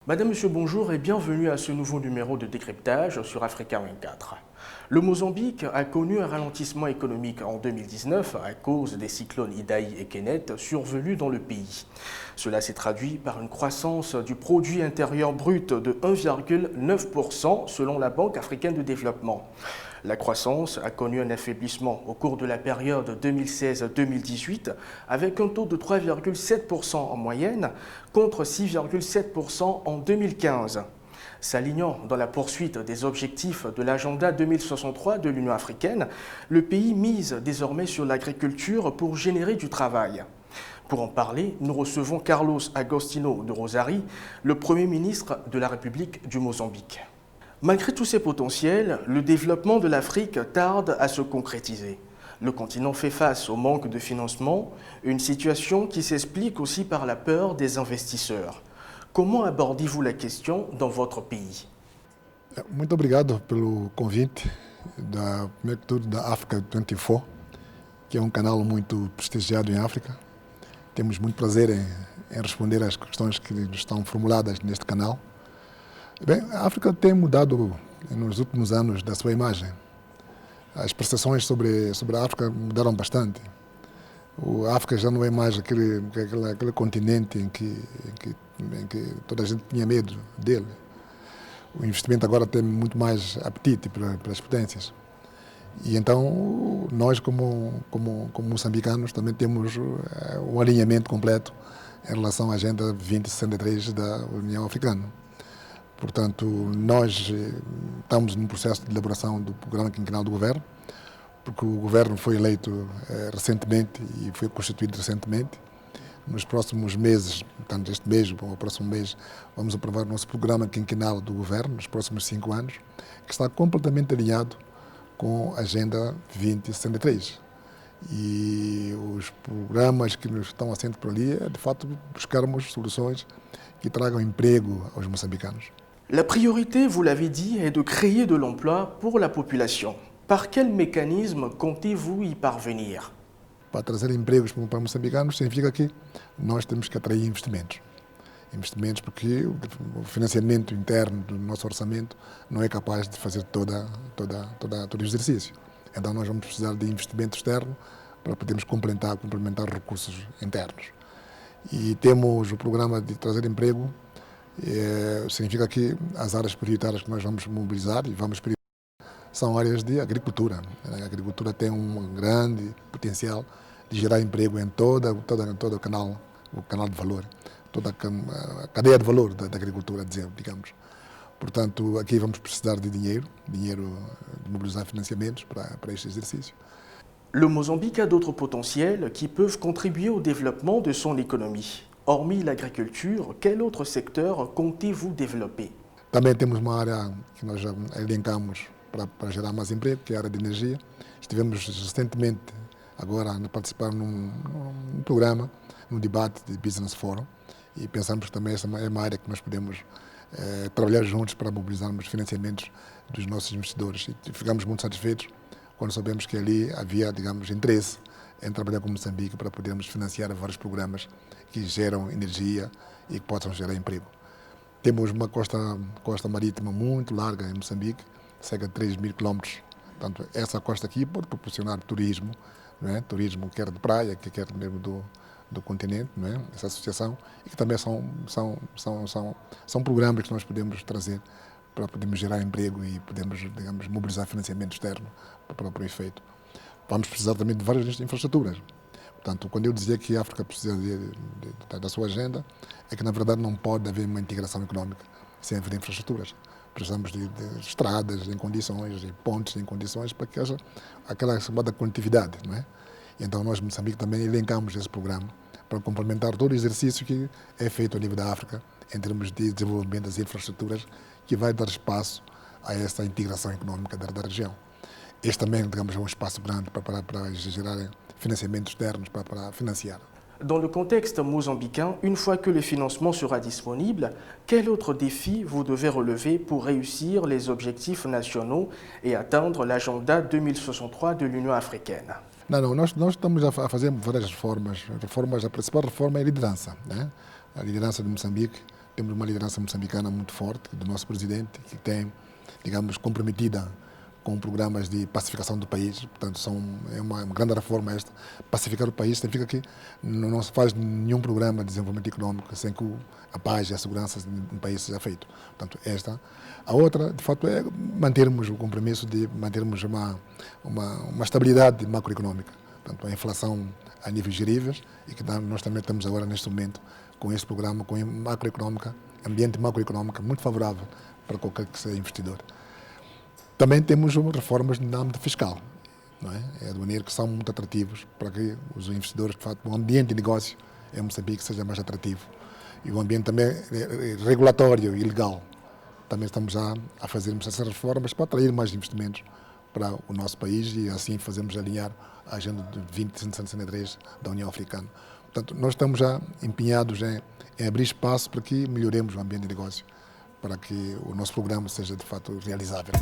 Madame, Monsieur, bonjour et bienvenue à ce nouveau numéro de décryptage sur Africa 24. Le Mozambique a connu un ralentissement économique en 2019 à cause des cyclones Idai et Kenneth survenus dans le pays. Cela s'est traduit par une croissance du produit intérieur brut de 1,9% selon la Banque africaine de développement. La croissance a connu un affaiblissement au cours de la période 2016-2018 avec un taux de 3,7% en moyenne contre 6,7% en 2015. S'alignant dans la poursuite des objectifs de l'agenda 2063 de l'Union africaine, le pays mise désormais sur l'agriculture pour générer du travail. Pour en parler, nous recevons Carlos Agostinho de Rosari, le Premier ministre de la République du Mozambique. Malgré tous ces potentiels, le développement de l'Afrique tarde à se concrétiser. Le continent fait face au manque de financement, une situation qui s'explique aussi par la peur des investisseurs. Comment abordez-vous la question dans votre pays? Muito obrigado pelo convite, primeiro de tudo, da Africa 24, que é canal muito prestigiado em África. Temos muito prazer em responder às questões que estão formuladas neste canal. Bem, a África tem mudado nos últimos anos da sua imagem. As percepções sobre a África mudaram bastante. A África já não é mais aquele continente em que toda a gente tinha medo dele. O investimento agora tem muito mais apetite pelas potências. E então nós, como moçambicanos, também temos um alinhamento completo em relação à Agenda 2063 da União Africana. Portanto, nós estamos num processo de elaboração do programa quinquenal do governo, porque o governo foi eleito recentemente e foi constituído recentemente. Nos próximos meses, portanto este mês ou o próximo mês, vamos aprovar o nosso programa quinquenal do governo, nos próximos 5 anos, que está completamente alinhado com a Agenda 2063. E os programas que nos estão assentes por ali é, de fato, buscarmos soluções que tragam emprego aos moçambicanos. La priorité, vous l'avez dit, est de créer de l'emploi pour la population. Par quel mécanisme comptez-vous y parvenir? Para trazer empregos para moçambicanos significa que nós temos que atrair investimentos. Investimentos porque o financiamento interno do nosso orçamento não é capaz de fazer todo o exercício. Então nós vamos precisar de investimento externo para podermos complementar recursos internos. E temos o programa de trazer emprego, significa que as áreas prioritárias que nós vamos mobilizar e vamos priorizar são áreas de agricultura. A agricultura tem um grande potencial de gerar emprego em todo o canal de valor, toda a cadeia de valor da agricultura, digamos. Portanto, aqui vamos precisar de dinheiro de mobilizar financiamentos para este exercício. Le Mozambique a d'autres potentiels qui peuvent contribuer au développement de son économie. Hormis l'agriculture, quel autre secteur comptez-vous développer? Também temos uma área que nós já elencamos para gerar mais emprego, que é a área de energia. Estivemos recentemente agora a participar num programa, num debate de Business Forum, e pensamos que também essa é uma área que nós podemos trabalhar juntos para mobilizarmos financiamentos dos nossos investidores. E ficamos muito satisfeitos quando soubemos que ali havia, digamos, interesse em trabalhar com Moçambique para podermos financiar vários programas que geram energia e que possam gerar emprego. Temos uma costa marítima muito larga em Moçambique, cerca de 3.000 quilómetros. Portanto, essa costa aqui pode proporcionar turismo, não é? Turismo quer de praia, que quer mesmo do continente, não é? Essa associação, e que também são programas que nós podemos trazer para podermos gerar emprego e podemos, digamos, mobilizar financiamento externo para o efeito. Vamos precisar também de várias infraestruturas. Portanto, quando eu dizia que a África precisa da sua agenda, é que na verdade não pode haver uma integração económica sem haver infraestruturas. Precisamos de estradas em condições, de pontes em condições para que haja aquela chamada conectividade, não é? E então nós, Moçambique, também elencamos esse programa para complementar todo o exercício que é feito a nível da África em termos de desenvolvimento das infraestruturas que vai dar espaço a essa integração económica da região. Este também, digamos, é um espaço grande para gerar financiamentos externos para financiar. Dans le contexte mozambicain, une fois que le financement sera disponible, quel autre défi vous devez relever pour réussir les objectifs nationaux et atteindre l'agenda 2063 de l'Union africaine? Não, nós estamos a fazer várias reformas. A principal reforma é a liderança, né? A liderança de Moçambique temos uma liderança moçambicana muito forte, do nosso presidente, que tem, digamos, comprometida com programas de pacificação do país. Portanto, é uma grande reforma esta. Pacificar o país significa que não se faz nenhum programa de desenvolvimento econômico sem que a paz e a segurança no país seja feito. Portanto, esta. A outra, de fato, é mantermos o compromisso de mantermos uma estabilidade macroeconômica. Portanto, a inflação a níveis geríveis e que nós também estamos agora, neste momento, com este programa, com ambiente macroeconômico muito favorável para qualquer que seja investidor. Também temos reformas no âmbito fiscal, não é? Aduaneiro, que são muito atrativos para que os investidores, de fato, o ambiente de negócio em Moçambique seja mais atrativo. E o ambiente também regulatório e legal. Também estamos a fazermos essas reformas para atrair mais investimentos para o nosso país e assim fazermos alinhar a agenda de 2063 da União Africana. Portanto, nós estamos já empenhados em abrir espaço para que melhoremos o ambiente de negócio, para que o nosso programa seja de fato realizável.